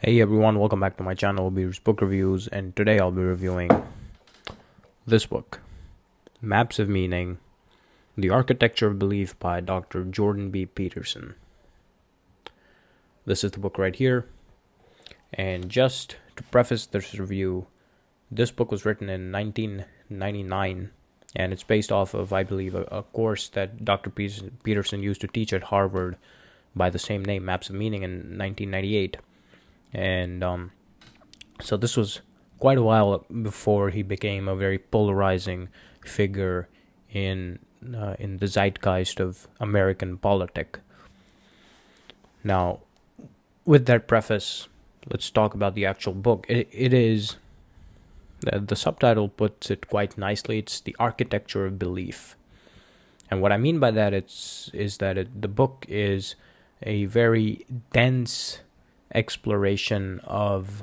Hey everyone, welcome back to my channel, Abeer's Book Reviews, and today I'll be reviewing this book, Maps of Meaning, The Architecture of Belief by Dr. Jordan B. Peterson. This is the book right here, and just to preface this review, this book was written in 1999, and it's based off of, I believe, a course that Dr. Peterson used to teach at Harvard by the same name, Maps of Meaning, in 1998. And so this was quite a while before he became a very polarizing figure in the zeitgeist of American politics. Now, with that preface, let's talk about the actual book. It is the subtitle puts it quite nicely. It's The Architecture of Belief, and what I mean by that is that the book is a very dense exploration of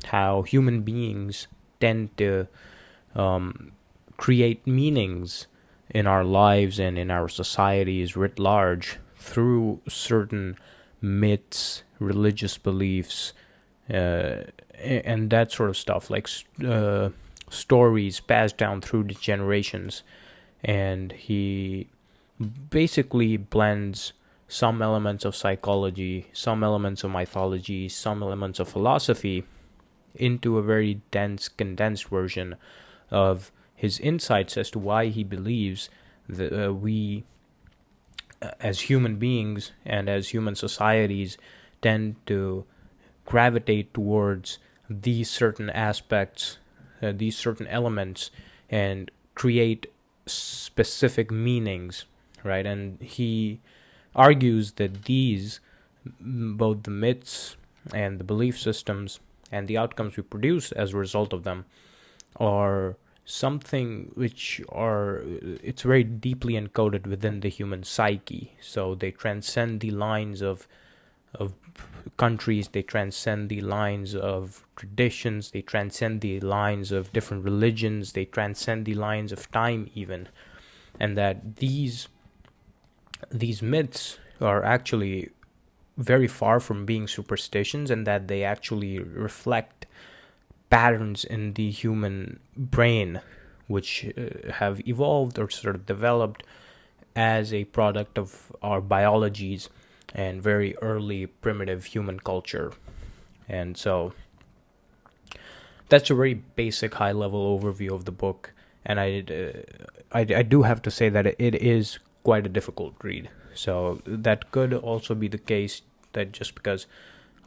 how human beings tend to create meanings in our lives and in our societies writ large through certain myths, religious beliefs, and that sort of stuff, like stories passed down through the generations. And he basically blends some elements of psychology, some elements of mythology, some elements of philosophy into a very dense, condensed version of his insights as to why he believes that we, as human beings and as human societies, tend to gravitate towards these certain aspects, these certain elements, and create specific meanings, right? And he argues that these, both the myths and the belief systems and the outcomes we produce as a result of them, are something which it's very deeply encoded within the human psyche. So they transcend the lines of countries, they transcend the lines of traditions, they transcend the lines of different religions, they transcend the lines of time even. And that these myths are actually very far from being superstitions, and that they actually reflect patterns in the human brain which have evolved or sort of developed as a product of our biologies and very early primitive human culture. And so that's a very basic high level overview of the book, and I do have to say that it is quite a difficult read. So that could also be the case, that just because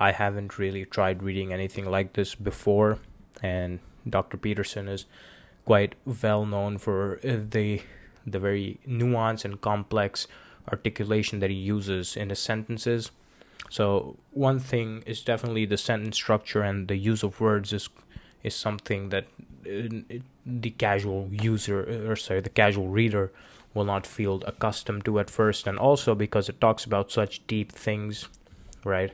I haven't really tried reading anything like this before, and Dr. Peterson is quite well known for the very nuanced and complex articulation that he uses in his sentences. So one thing is definitely the sentence structure, and the use of words is something that the casual the casual reader will not feel accustomed to at first. And also because it talks about such deep things, right,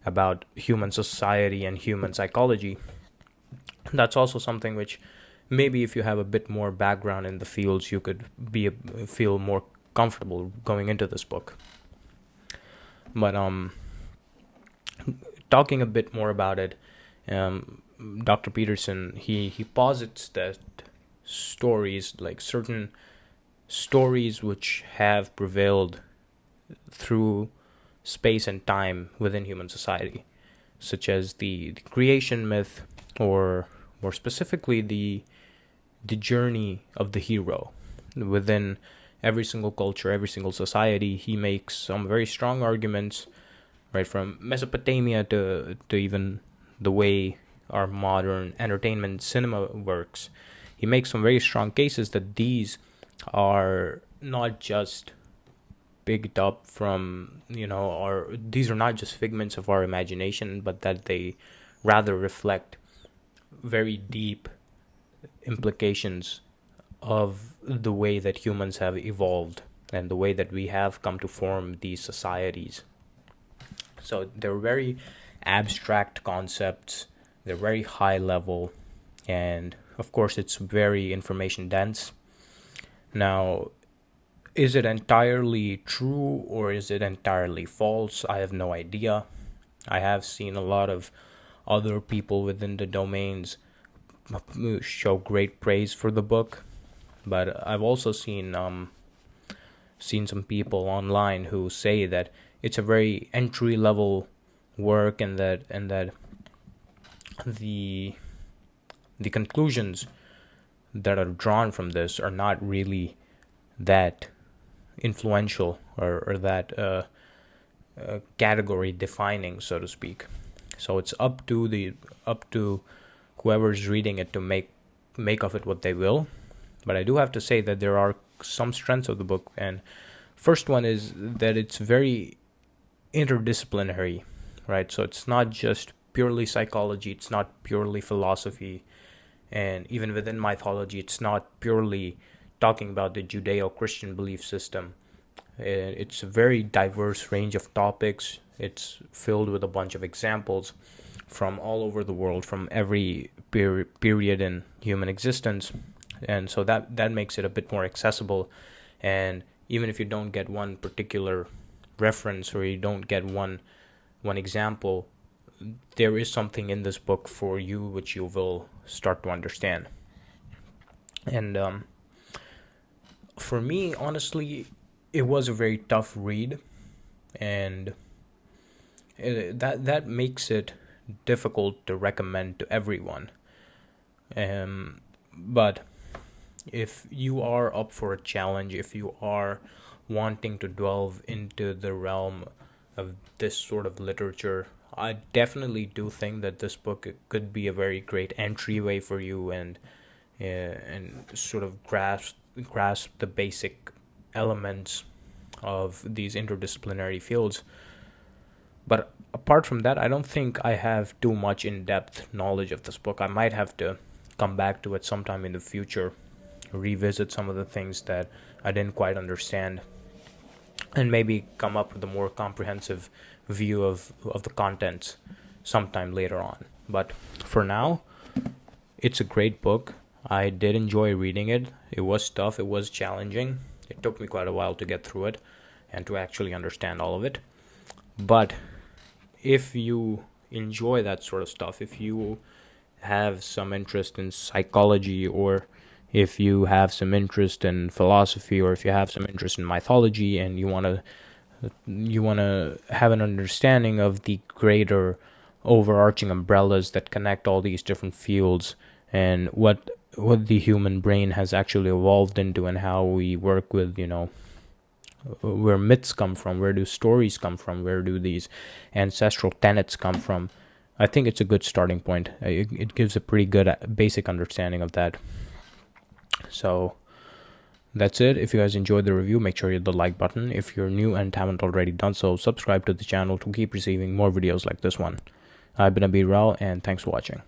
about human society and human psychology. That's also something which maybe if you have a bit more background in the fields, you could feel more comfortable going into this book. But talking a bit more about it, Dr. Peterson, he posits that stories, like certain stories which have prevailed through space and time within human society, such as the creation myth, or more specifically the journey of the hero within every single culture, every single society. He makes some very strong arguments, right, from Mesopotamia to even the way our modern entertainment cinema works. He makes some very strong cases that these are not just picked up from, or these are not just figments of our imagination, but that they rather reflect very deep implications of the way that humans have evolved and the way that we have come to form these societies. So they're very abstract concepts, they're very high level, and of course it's very information dense. Now, is it entirely true or is it entirely false? I have no idea. I have seen a lot of other people within the domains show great praise for the book. But I've also seen some people online who say that it's a very entry level work, and that the conclusions that are drawn from this are not really that influential or that category defining, so to speak. So it's up to whoever's reading it to make of it what they will. But I do have to say that there are some strengths of the book, and first one is that it's very interdisciplinary, right? So it's not just purely psychology, it's not purely philosophy, and even within mythology, it's not purely talking about the Judeo-Christian belief system. It's a very diverse range of topics. It's filled with a bunch of examples from all over the world, from every period in human existence, and so that makes it a bit more accessible. And even if you don't get one particular reference, or you don't get one example, there is something in this book for you which you will start to understand. And for me, honestly, it was a very tough read, and that makes it difficult to recommend to everyone. But if you are up for a challenge, if you are wanting to delve into the realm of this sort of literature, I definitely do think that this book could be a very great entryway for you, and sort of grasp the basic elements of these interdisciplinary fields. But apart from that, I don't think I have too much in-depth knowledge of this book. I might have to come back to it sometime in the future, revisit some of the things that I didn't quite understand, and maybe come up with a more comprehensive view of the contents sometime later on. But for now, it's a great book. I did enjoy reading it. It was tough, it was challenging. It took me quite a while to get through it and to actually understand all of it. But if you enjoy that sort of stuff, if you have some interest in psychology, or if you have some interest in philosophy, or if you have some interest in mythology, and you want to have an understanding of the greater overarching umbrellas that connect all these different fields, and what the human brain has actually evolved into, and how we work with, where myths come from, where do stories come from, where do these ancestral tenets come from, I think it's a good starting point. It gives a pretty good basic understanding of that. So that's it. If you guys enjoyed the review, make sure you hit the like button. If you're new and haven't already done so, subscribe to the channel to keep receiving more videos like this one. I've been Abeer Rao, and thanks for watching.